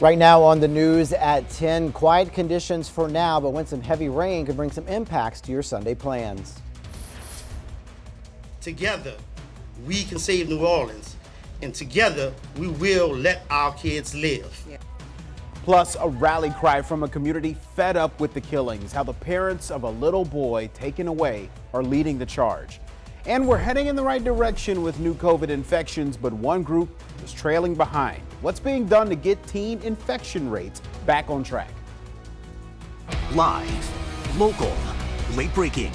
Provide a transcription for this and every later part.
Right now on the news at 10, quiet conditions for now, but when some heavy rain could bring some impacts to your Sunday plans. Together, we can save New Orleans, and together, we will let our kids live. Plus, a rally cry from a community fed up with the killings, how the parents of a little boy taken away are leading the charge. And we're heading in the right direction with new COVID infections, but one group is trailing behind. What's being done to get teen infection rates back on track? Live, local, late breaking.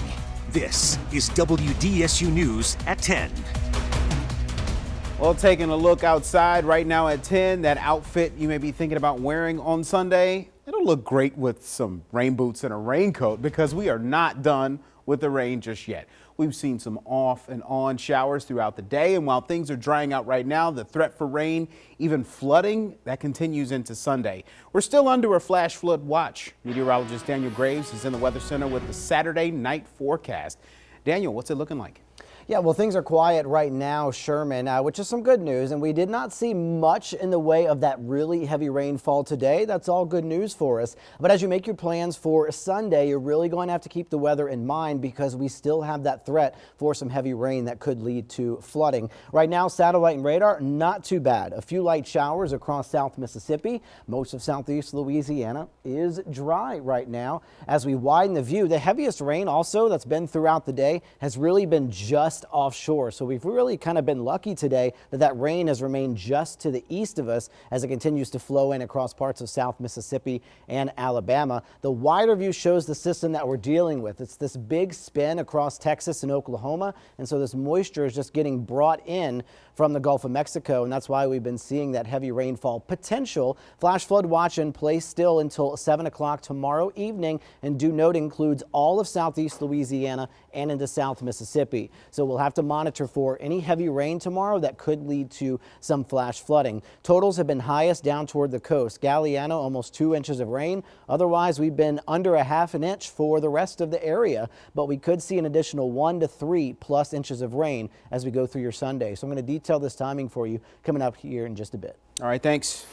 This is WDSU News at 10. Well, taking a look outside right now at 10, that outfit you may be thinking about wearing on Sunday, it'll look great with some rain boots and a raincoat because we are not done with the rain just yet. We've seen some off and on showers throughout the day, and while things are drying out right now, the threat for rain, even flooding, that continues into Sunday. We're still under a flash flood watch. Meteorologist Daniel Graves is in the Weather Center with the Saturday night forecast. Daniel, what's it looking like? Yeah, well, things are quiet right now, Sherman, which is some good news. And we did not see much in the way of that really heavy rainfall today. That's all good news for us. But as you make your plans for Sunday, you're really going to have to keep the weather in mind because we still have that threat for some heavy rain that could lead to flooding. Right now, satellite and radar, not too bad. A few light showers across South Mississippi. Most of southeast Louisiana is dry right now. As we widen the view, the heaviest rain also that's been throughout the day has really been just offshore. So we've really kind of been lucky today that rain has remained just to the east of us as it continues to flow in across parts of South Mississippi and Alabama. The wider view shows the system that we're dealing with. It's this big spin across Texas and Oklahoma. And so this moisture is just getting brought in from the Gulf of Mexico, and that's why we've been seeing that heavy rainfall potential. Flash flood watch in place still until 7 o'clock tomorrow evening, and do note includes all of southeast Louisiana and into South Mississippi. So we'll have to monitor for any heavy rain tomorrow that could lead to some flash flooding. Totals have been highest down toward the coast. Galliano, almost 2 inches of rain. Otherwise, we've been under a half an inch for the rest of the area, but we could see an additional 1 to 3+ inches of rain as we go through your Sunday. So I'm going to detail this timing for you coming up here in just a bit. All right, thanks.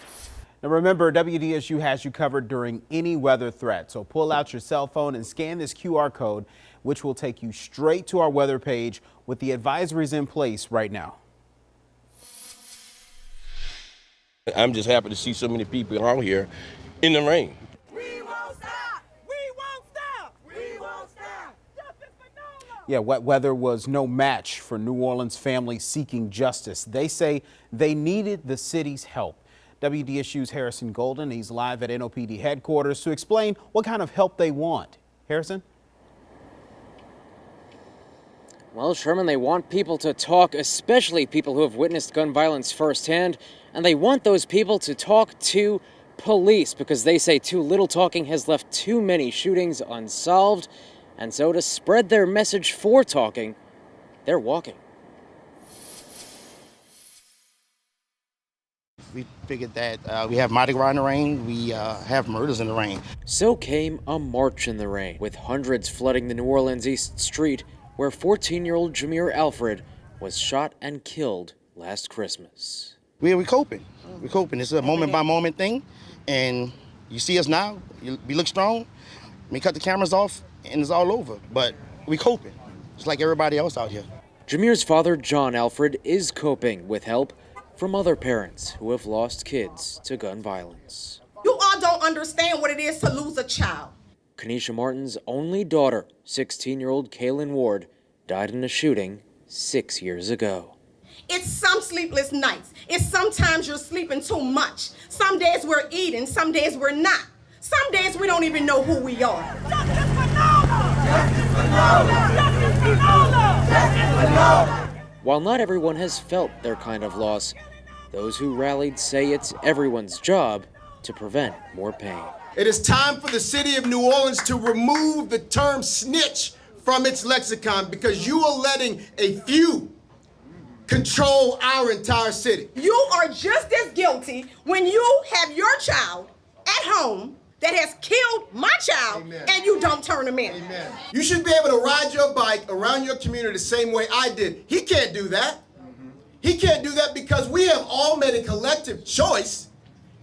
Now remember, WDSU has you covered during any weather threat. So pull out your cell phone and scan this QR code, which will take you straight to our weather page with the advisories in place right now. I'm just happy to see so many people out here in the rain. We won't stop! We won't stop! We won't stop! Justice for NOLA! Yeah, wet weather was no match for New Orleans families seeking justice. They say they needed the city's help. WDSU's Harrison Golden, he's live at NOPD headquarters to explain what kind of help they want. Harrison? Well, Sherman, they want people to talk, especially people who have witnessed gun violence firsthand, and they want those people to talk to police because they say too little talking has left too many shootings unsolved, and so to spread their message for talking, they're walking. We figured that we have Mardi Gras in the rain, we have murders in the rain. So came a march in the rain, with hundreds flooding the New Orleans East Street, where 14-year-old Jameer Alfred was shot and killed last Christmas. We're coping. We're coping. It's a moment-by-moment thing, and you see us now. We look strong. We cut the cameras off, and it's all over. But we're coping, just like everybody else out here. Jameer's father, John Alfred, is coping with help from other parents who have lost kids to gun violence. You all don't understand what it is to lose a child. Kanisha Martin's only daughter, 16-year-old Kaylin Ward, died in a shooting 6 years ago. It's some sleepless nights. It's sometimes you're sleeping too much. Some days we're eating, some days we're not. Some days we don't even know who we are. Justice for NOLA! Justice for NOLA! Justice for NOLA! Justice for NOLA! While not everyone has felt their kind of loss, those who rallied say it's everyone's job to prevent more pain. It is time for the city of New Orleans to remove the term snitch from its lexicon because you are letting a few control our entire city. You are just as guilty when you have your child at home that has killed my child. Amen. And you don't turn him in. Amen. You should be able to ride your bike around your community the same way I did. He can't do that. He can't do that because we have all made a collective choice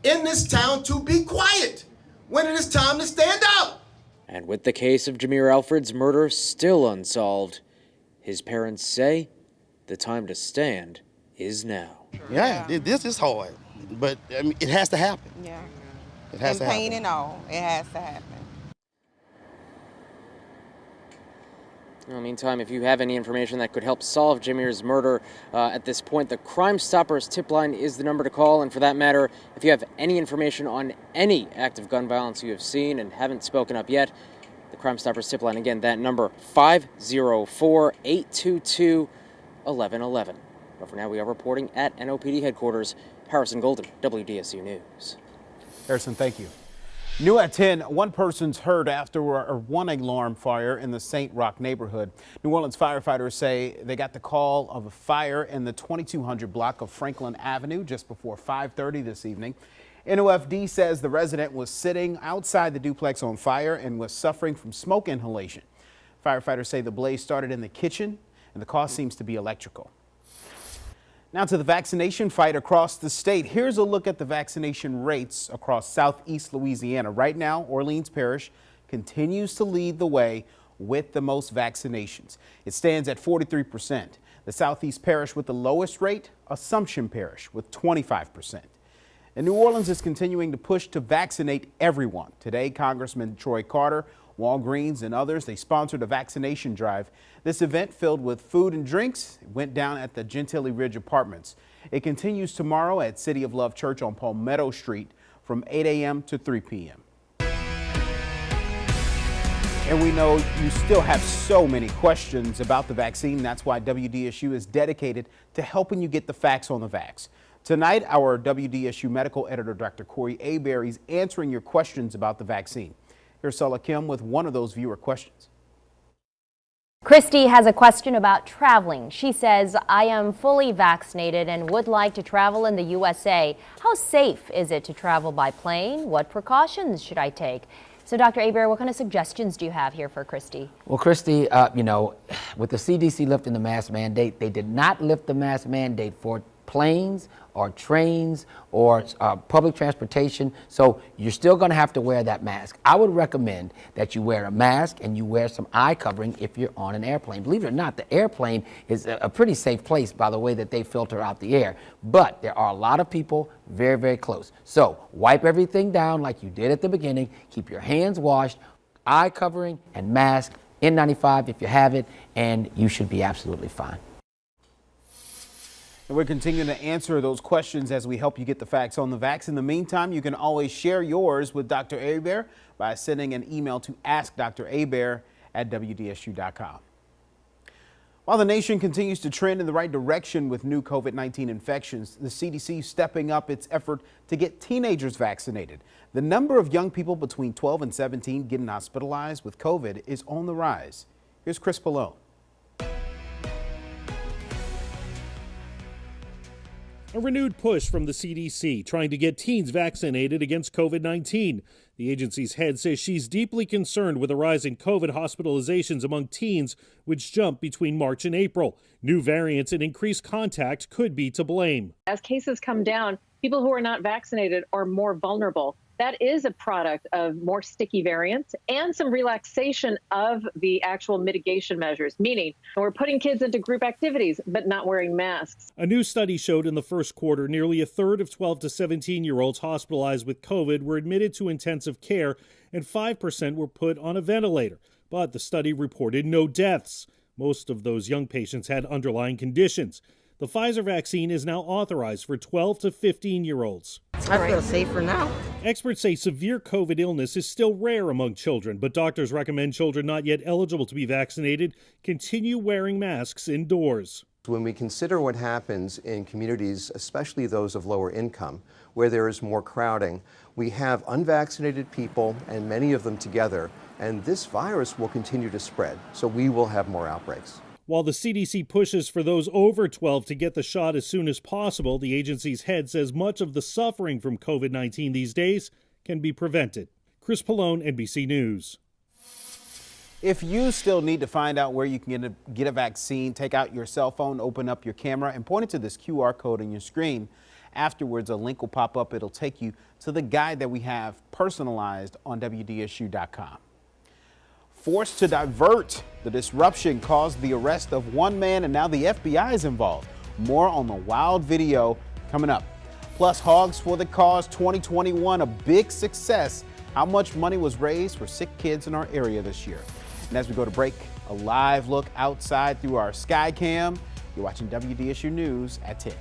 in this town to be quiet when it is time to stand up. And with the case of Jameer Alfred's murder still unsolved, his parents say the time to stand is now. Yeah, this is hard, but I mean, it has to happen. Yeah. It has to happen. Pain and all, it has to happen. In the meantime, if you have any information that could help solve Jameer's murder at this point, the Crime Stoppers tip line is the number to call. And for that matter, if you have any information on any act of gun violence you have seen and haven't spoken up yet, the Crime Stoppers tip line, again, that number, 504-822-1111. But for now, we are reporting at NOPD headquarters. Harrison Golden, WDSU News. Harrison, thank you. New at 10, one person's hurt after one alarm fire in the St. Roch neighborhood. New Orleans firefighters say they got the call of a fire in the 2200 block of Franklin Avenue just before 5:30 this evening. NOFD says the resident was sitting outside the duplex on fire and was suffering from smoke inhalation. Firefighters say the blaze started in the kitchen and the cause seems to be electrical. Now to the vaccination fight across the state. Here's a look at the vaccination rates across southeast Louisiana. Right now, Orleans Parish continues to lead the way with the most vaccinations. It stands at 43%. The southeast parish with the lowest rate, Assumption Parish with 25%. And New Orleans is continuing to push to vaccinate everyone. Today, Congressman Troy Carter, Walgreens and others, they sponsored a vaccination drive. This event, filled with food and drinks, went down at the Gentilly Ridge Apartments. It continues tomorrow at City of Love Church on Palmetto Street from 8 a.m. to 3 p.m. And we know you still have so many questions about the vaccine. That's why WDSU is dedicated to helping you get the facts on the vax. Tonight, our WDSU medical editor, Dr. Corey Hebert, is answering your questions about the vaccine. Here's Sula Kim with one of those viewer questions. Christy has a question about traveling. She says, I am fully vaccinated and would like to travel in the USA. How safe is it to travel by plane? What precautions should I take? So, Dr. Hebert, what kind of suggestions do you have here for Christy? Well, Christy, you know, with the CDC lifting the mask mandate, they did not lift the mask mandate for planes or trains or public transportation, so you're still going to have to wear that mask. I would recommend that you wear a mask and you wear some eye covering if you're on an airplane. Believe it or not, the airplane is a pretty safe place by the way that they filter out the air, but there are a lot of people very, very close. So wipe everything down like you did at the beginning, keep your hands washed, eye covering and mask, N95 if you have it, and you should be absolutely fine. And we're continuing to answer those questions as we help you get the facts on the vax. In the meantime, you can always share yours with Dr. Hebert by sending an email to askdrhebert@wdsu.com. While the nation continues to trend in the right direction with new COVID-19 infections, the CDC is stepping up its effort to get teenagers vaccinated. The number of young people between 12 and 17 getting hospitalized with COVID is on the rise. Here's Chris Pallone. A renewed push from the CDC trying to get teens vaccinated against COVID-19. The agency's head says she's deeply concerned with a rise in COVID hospitalizations among teens, which jumped between March and April. New variants and increased contact could be to blame. As cases come down, people who are not vaccinated are more vulnerable. That is a product of more sticky variants and some relaxation of the actual mitigation measures, meaning we're putting kids into group activities but not wearing masks. A new study showed in the first quarter nearly a third of 12 to 17-year-olds hospitalized with COVID were admitted to intensive care and 5% were put on a ventilator. But the study reported no deaths. Most of those young patients had underlying conditions. The Pfizer vaccine is now authorized for 12 to 15-year-olds. I feel safer now. Experts say severe COVID illness is still rare among children, but doctors recommend children not yet eligible to be vaccinated continue wearing masks indoors. When we consider what happens in communities, especially those of lower income, where there is more crowding, we have unvaccinated people and many of them together, and this virus will continue to spread, so we will have more outbreaks. While the CDC pushes for those over 12 to get the shot as soon as possible, the agency's head says much of the suffering from COVID-19 these days can be prevented. Chris Pallone, NBC News. If you still need to find out where you can get a vaccine, take out your cell phone, open up your camera, and point it to this QR code on your screen. Afterwards, a link will pop up. It'll take you to the guide that we have personalized on WDSU.com. Forced to divert, the disruption caused the arrest of one man, and now the FBI is involved. More on the wild video coming up. Plus, Hogs for the Cause 2021, a big success. How much money was raised for sick kids in our area this year? And as we go to break, a live look outside through our sky cam. You're watching WDSU News at 10.